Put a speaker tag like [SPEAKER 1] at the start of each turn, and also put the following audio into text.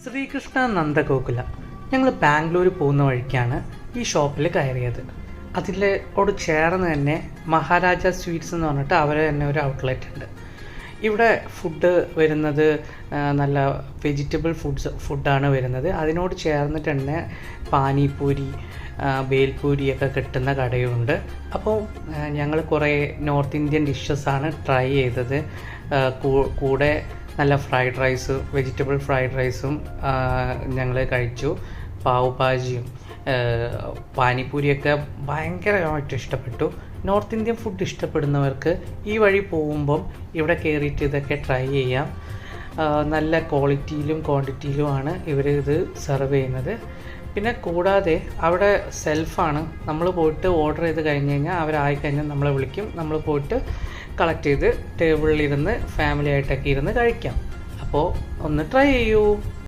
[SPEAKER 1] ശ്രീകൃഷ്ണ നന്ദഗോകുല. ഞങ്ങൾ ബാംഗ്ലൂർ പോകുന്ന വഴിക്കാണ് ഈ ഷോപ്പിൽ കയറിയത്. അതിലോട് ചേർന്ന് തന്നെ മഹാരാജ സ്വീറ്റ്സ് എന്ന് പറഞ്ഞിട്ട് അവരെ തന്നെ ഒരു ഔട്ട്ലെറ്റ് ഉണ്ട്. ഇവിടെ ഫുഡ് വരുന്നത് നല്ല വെജിറ്റബിൾ ഫുഡാണ് വരുന്നത്. അതിനോട് ചേർന്നിട്ട് തന്നെ പാനിപൂരി, ബേൽപൂരിയൊക്കെ കിട്ടുന്ന കടയുണ്ട്. അപ്പോൾ ഞങ്ങൾ കുറേ നോർത്ത് ഇന്ത്യൻ ഡിഷസാണ് ട്രൈ ചെയ്തത്. കൂടെ നല്ല ഫ്രൈഡ് റൈസ്, വെജിറ്റബിൾ ഫ്രൈഡ് റൈസും ഞങ്ങൾ കഴിച്ചു. പാവ് ഭാജിയും പാനിപൂരിയൊക്കെ ഭയങ്കരമായിട്ട് ഇഷ്ടപ്പെട്ടു. നോർത്ത് ഇന്ത്യൻ ഫുഡ് ഇഷ്ടപ്പെടുന്നവർക്ക് ഈ വഴി പോകുമ്പം ഇവിടെ കയറിയിട്ട് ഇതൊക്കെ ട്രൈ ചെയ്യാം. നല്ല ക്വാളിറ്റിയിലും ക്വാണ്ടിറ്റിയിലുമാണ് ഇവർ ഇത് സെർവ് ചെയ്യുന്നത്. പിന്നെ കൂടാതെ അവിടെ സെൽഫാണ്. നമ്മൾ പോയിട്ട് ഓർഡർ ചെയ്ത് കഴിഞ്ഞ് കഴിഞ്ഞാൽ അവരായിക്കഴിഞ്ഞാൽ നമ്മളെ വിളിക്കും. നമ്മൾ പോയിട്ട് കളക്ട് ചെയ്ത് ടേബിളിലിരുന്ന് ഫാമിലി ആയിട്ടൊക്കെ ഇരുന്ന് കഴിക്കാം. അപ്പോൾ ഒന്ന് ട്രൈ ചെയ്യൂ.